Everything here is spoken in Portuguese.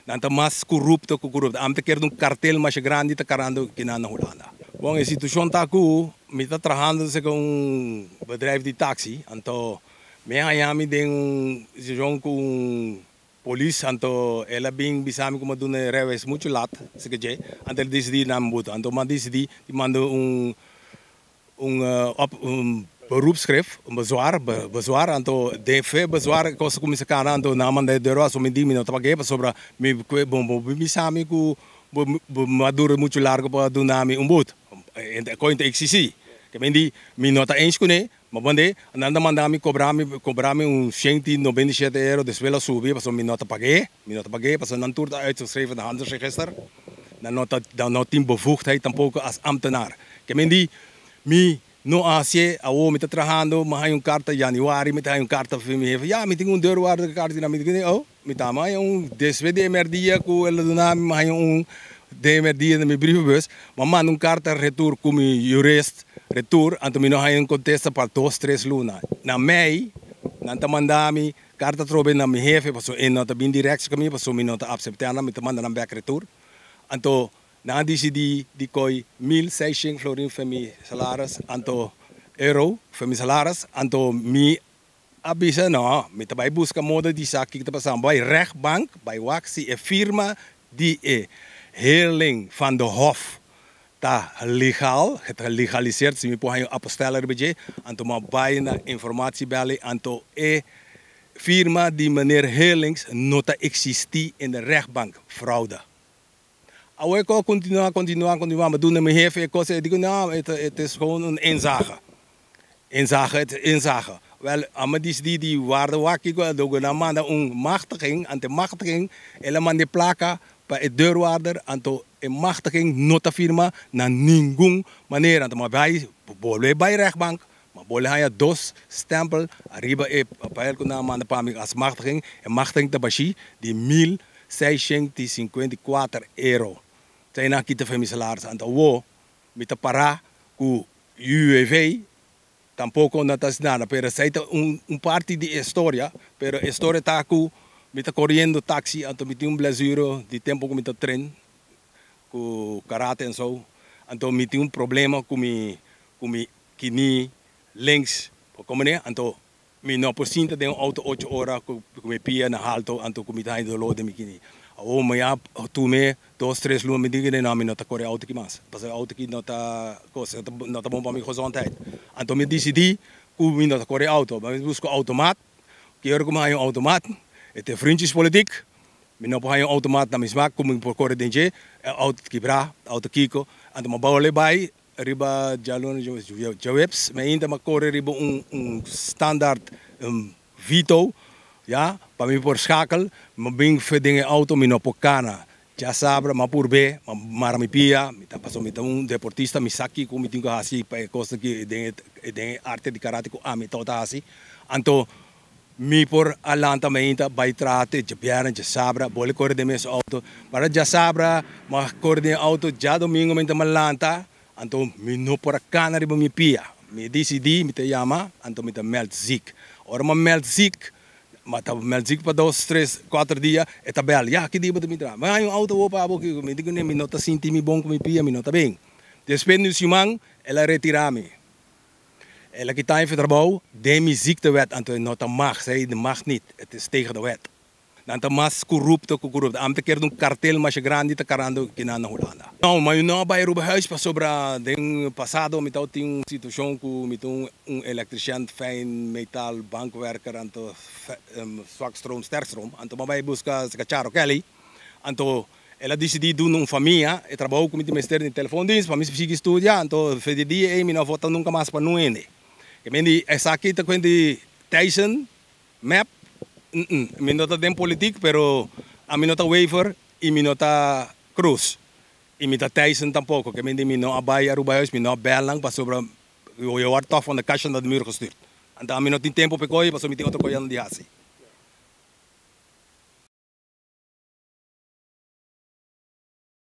Nanta mas corrupto ko corrupto. Am te quer um cartel mais grande tá carando que na Holanda. Bom, a situação tá aqui, me tá trabalhando com um bedrijf de taxi, então me hayami den situação com polícia, então ela bem bisami como do revés muito lat, se que je, então decidi na mbuta, então man decidi manda beroepsschrift, een bezwaar, então de fe bezwaar kost commissie kana, então na man de dero so me di minuto para que sobre me bisami ku maduro muito largo para do nami boot. Coin te XCC. Que mendi minota eens kune, maar bande, nanda mandami cobrami 197 euro, dus wel subir, pas minota pagué, pas dan toert uitgeschreven de handelsregister. Dan not team bevoegdheid tampoco als ambtenaar. Que mendi mi no hace awo met trabajando, maar hay carta januari, met hay carta femi, ja, met een deurwaarde kaart na met oh, met ama yung deswe de merdia ku el dunami, maar hay de merdia na mi brievenbus, maar man carta retour como jurist retour, anto mi no hay un contesta para 2-3 luna. Na mei, nanta mandami carta trobe na mi jefe, paso en nota bin direct kami, paso mi nota acceptana, mi manda na back retour. Anto na decidi di koi 1.600 florin voor mijn salaris, anto euro voor mijn salaris, anto mi abisa no, mi tabay busca moda di sa kita pasang bij rechtbank, bij waxi e firma die heerling van de hof ta legal, het gelegaliseerd, si mi po hayo aposteler beje, anto mabay na informatie bellen, anto firma die meneer Heerlings nota existie in de rechtbank, fraude. Awek ko continua, maar doen mijn heer ik zei, het is gewoon een inzage. Het is inzage. Wel, amadis die waarde wakiko, dogo na man een machtiging, antemachtiging, eleman de plaka, pa het deurwaarder, anto een machtiging, nota firma, na ningung manier, anto maar bij rechtbank, maar bole haya dos stempel, arriba pael ko na man de paming als machtiging, en machtiging tabashi, die 1.654 euro. Zijn na kita van mijn salaris aan de wo, met de para, ku UWV, tampoco natas nada, pero saita un parte de historia, pero historia ta ku, met de corriendo taxi, anto met un blessure, die tempo ku met de tren, ku karate en zo, anto met un problema ku mi kini links, como ne, anto mi no porcinta de un auto 8 horas, ku mi pia na halto, anto ku mi tayo dolo de mi kini. Oh, maar ja, toen me 2-3 lumen dingen namen not corre auto que mas. Pas auto que nota coisa, nota bom para minha gezondheid. Então me decidi que me nota corre auto, mas busco automaat. Quero como hay automaat. Het vriendjes politiek. Me no hay automaat na mismak como por corre denje, auto quebra, auto kiko. Então me baule bai riba jalon jawebs, me ainda me corre riba standaard Vito. Ja, para mim por schakel, maar bing verdingen auto mi no pocana. Já sabra, maar por be, maar mi pia, mi ta paso mi ta un deportista mi saki ko mi tingo hasi pa costa que den arte de karate ko ami tota hasi. Anto mi por alanta me inta by trate, já sabra, bole corre de mes auto. Para já sabra, mas corre de auto já domingo me ta malanta. Anto mi no por cana riba mi pia. Mi decidi mi te llama, anto mi ta meld ziek. Ora ma meld ziek. Maar dat meldt zich pas 2-3-4 dias, é tabela. Ja, que dia me tra. Mas aí auto opa abo que me digo nem me nota sinti mi bom com pia, me nota bem. Depois no simang, ela retirame. Ela que tá em trabalho, de mi ziektewet, anto nota mag, zij de mag niet. Het is tegen de wet. Nanta mas corrupto. Am te quer cartel mais grande tá carando que na Holanda. Não, mas não vai roubar huis para sobra den passado, me tau tinha situação com me um elektricien, fijn metal, bankwerker, anto zwak stroom, sterk stroom, anto maar vai buscar se cacharo Kelly, anto ela decidi doen família, e trabalho com o ministério de telefondienst, para mim se estudar, anto fede dia e me não volta nunca mais para nuene. Que me di essa aqui tá com de Tyson map. Mi nota den politiek, pero a mi nota waiver y mi nota cruz. Y mi nota Tyson tampoco, que mi no abay arubayos, mi no belang, pa sobra, yo word off van de cash naar de muur gestuurd. En dan mi no tin tempo pekoy, pa so mi tin otro koyan di hasi.